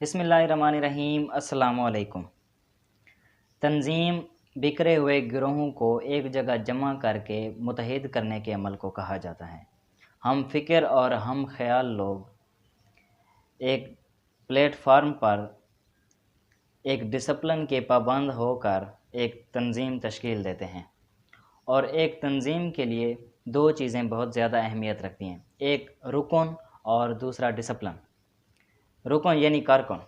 بسم اللہ الرحمن الرحیم۔ السلام علیکم۔ تنظیم بکھرے ہوئے گروہوں کو ایک جگہ جمع کر کے متحد کرنے کے عمل کو کہا جاتا ہے۔ ہم فکر اور ہم خیال لوگ ایک پلیٹ فارم پر ایک ڈسپلن کے پابند ہو کر ایک تنظیم تشکیل دیتے ہیں، اور ایک تنظیم کے لیے دو چیزیں بہت زیادہ اہمیت رکھتی ہیں، ایک رکن اور دوسرا ڈسپلن۔ رکن یعنی کارکن،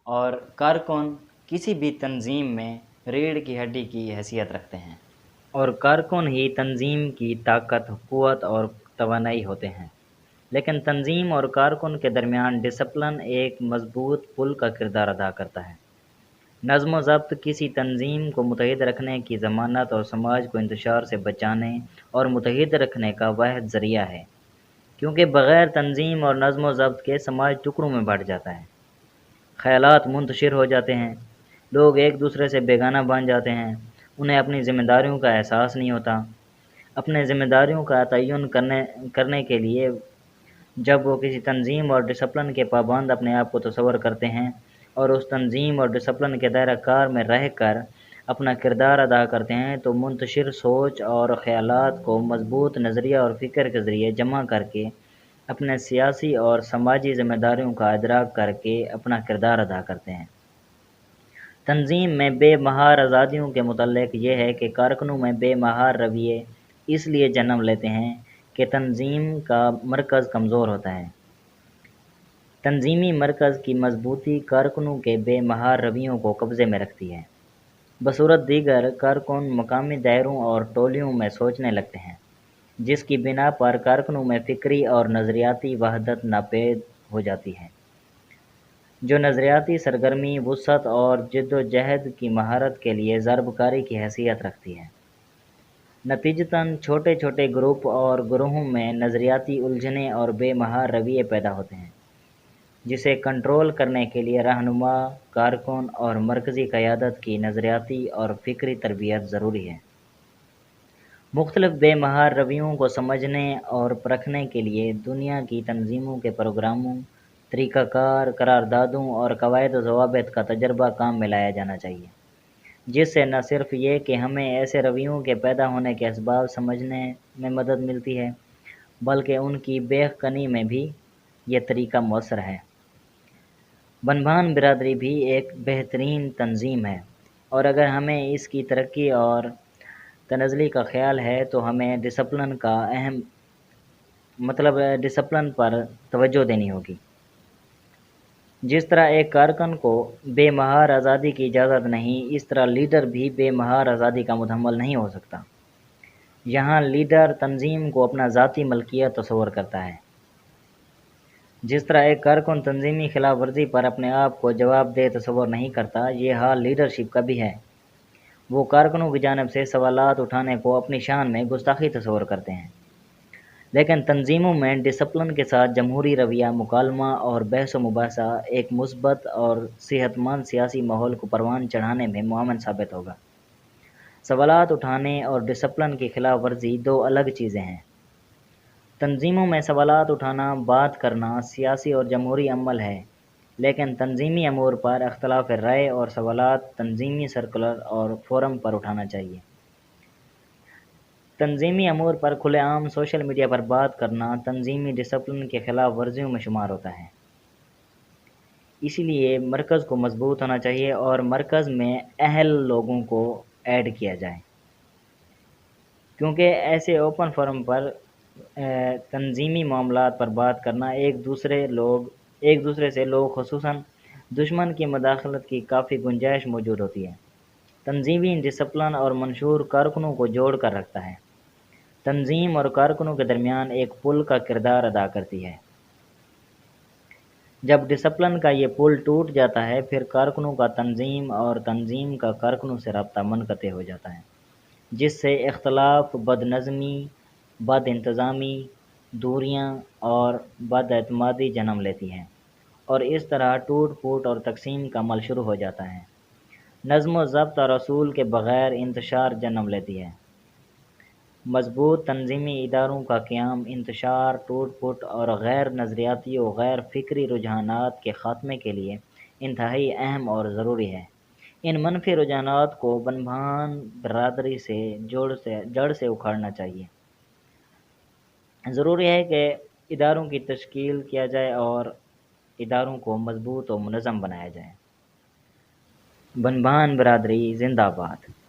اور کارکن کسی بھی تنظیم میں ریڑھ کی ہڈی کی حیثیت رکھتے ہیں، اور کارکن ہی تنظیم کی طاقت، قوت اور توانائی ہوتے ہیں۔ لیکن تنظیم اور کارکن کے درمیان ڈسپلن ایک مضبوط پل کا کردار ادا کرتا ہے۔ نظم و ضبط کسی تنظیم کو متحد رکھنے کی ضمانت اور سماج کو انتشار سے بچانے اور متحد رکھنے کا واحد ذریعہ ہے، کیونکہ بغیر تنظیم اور نظم و ضبط کے سماج ٹکڑوں میں بٹ جاتا ہے، خیالات منتشر ہو جاتے ہیں، لوگ ایک دوسرے سے بیگانہ بن جاتے ہیں، انہیں اپنی ذمہ داریوں کا احساس نہیں ہوتا۔ اپنے ذمہ داریوں کا تعین کرنے کے لیے جب وہ کسی تنظیم اور ڈسپلن کے پابند اپنے آپ کو تصور کرتے ہیں اور اس تنظیم اور ڈسپلن کے دائرہ کار میں رہ کر اپنا کردار ادا کرتے ہیں، تو منتشر سوچ اور خیالات کو مضبوط نظریہ اور فکر کے ذریعے جمع کر کے اپنے سیاسی اور سماجی ذمہ داریوں کا ادراک کر کے اپنا کردار ادا کرتے ہیں۔ تنظیم میں بے مہار آزادیوں کے متعلق یہ ہے کہ کارکنوں میں بے مہار رویے اس لیے جنم لیتے ہیں کہ تنظیم کا مرکز کمزور ہوتا ہے۔ تنظیمی مرکز کی مضبوطی کارکنوں کے بے مہار رویوں کو قبضے میں رکھتی ہے۔ بصورت دیگر کارکن مقامی دائروں اور ٹولیوں میں سوچنے لگتے ہیں، جس کی بنا پر کارکنوں میں فکری اور نظریاتی وحدت ناپید ہو جاتی ہے، جو نظریاتی سرگرمی، وسعت اور جد و جہد کی مہارت کے لیے ضرب کاری کی حیثیت رکھتی ہے۔ نتیجتاً چھوٹے چھوٹے گروپ اور گروہوں میں نظریاتی الجھنیں اور بے مہار رویے پیدا ہوتے ہیں، جسے کنٹرول کرنے کے لیے رہنما، کارکن اور مرکزی قیادت کی نظریاتی اور فکری تربیت ضروری ہے۔ مختلف بے مہار رویوں کو سمجھنے اور پرکھنے کے لیے دنیا کی تنظیموں کے پروگراموں، طریقہ کار، قراردادوں اور قواعد و ضوابط کا تجربہ کام میں لایا جانا چاہیے، جس سے نہ صرف یہ کہ ہمیں ایسے رویوں کے پیدا ہونے کے اسباب سمجھنے میں مدد ملتی ہے، بلکہ ان کی بیخ کنی میں بھی یہ طریقہ مؤثر ہے۔ بنبھان برادری بھی ایک بہترین تنظیم ہے، اور اگر ہمیں اس کی ترقی اور تنزلی کا خیال ہے تو ہمیں ڈسپلن پر توجہ دینی ہوگی۔ جس طرح ایک کارکن کو بے مہار آزادی کی اجازت نہیں، اس طرح لیڈر بھی بے مہار آزادی کا متحمل نہیں ہو سکتا۔ یہاں لیڈر تنظیم کو اپنا ذاتی ملکیت تصور کرتا ہے۔ جس طرح ایک کارکن تنظیمی خلاف ورزی پر اپنے آپ کو جواب دہ تصور نہیں کرتا، یہ حال لیڈرشپ کا بھی ہے۔ وہ کارکنوں کی جانب سے سوالات اٹھانے کو اپنی شان میں گستاخی تصور کرتے ہیں۔ لیکن تنظیموں میں ڈسپلن کے ساتھ جمہوری رویہ، مکالمہ اور بحث و مباحثہ ایک مثبت اور صحت مند سیاسی ماحول کو پروان چڑھانے میں معاون ثابت ہوگا۔ سوالات اٹھانے اور ڈسپلن کی خلاف ورزی دو الگ چیزیں ہیں۔ تنظیموں میں سوالات اٹھانا، بات کرنا سیاسی اور جمہوری عمل ہے، لیکن تنظیمی امور پر اختلاف رائے اور سوالات تنظیمی سرکلر اور فورم پر اٹھانا چاہیے۔ تنظیمی امور پر کھلے عام سوشل میڈیا پر بات کرنا تنظیمی ڈسپلن کے خلاف ورزیوں میں شمار ہوتا ہے۔ اسی لیے مرکز کو مضبوط ہونا چاہیے اور مرکز میں اہل لوگوں کو ایڈ کیا جائے، کیونکہ ایسے اوپن فورم پر تنظیمی معاملات پر بات کرنا ایک دوسرے سے لوگ خصوصاً دشمن کی مداخلت کی کافی گنجائش موجود ہوتی ہے۔ تنظیمی ڈسپلن اور منشور کارکنوں کو جوڑ کر رکھتا ہے، تنظیم اور کارکنوں کے درمیان ایک پل کا کردار ادا کرتی ہے۔ جب ڈسپلن کا یہ پل ٹوٹ جاتا ہے، پھر کارکنوں کا تنظیم اور تنظیم کا کارکنوں سے رابطہ منقطع ہو جاتا ہے، جس سے اختلاف، بد نظمی، بد انتظامی، دوریاں اور بد اعتمادی جنم لیتی ہیں، اور اس طرح ٹوٹ پھوٹ اور تقسیم کا عمل شروع ہو جاتا ہے۔ نظم و ضبط اور اصول کے بغیر انتشار جنم لیتی ہے۔ مضبوط تنظیمی اداروں کا قیام انتشار، ٹوٹ پھوٹ اور غیر نظریاتی و غیر فکری رجحانات کے خاتمے کے لیے انتہائی اہم اور ضروری ہے۔ ان منفی رجحانات کو بنبھان برادری سے جڑ سے اکھاڑنا چاہیے۔ ضروری ہے کہ اداروں کی تشکیل کیا جائے اور اداروں کو مضبوط و منظم بنایا جائے۔ بنبھان برادری زندہ باد۔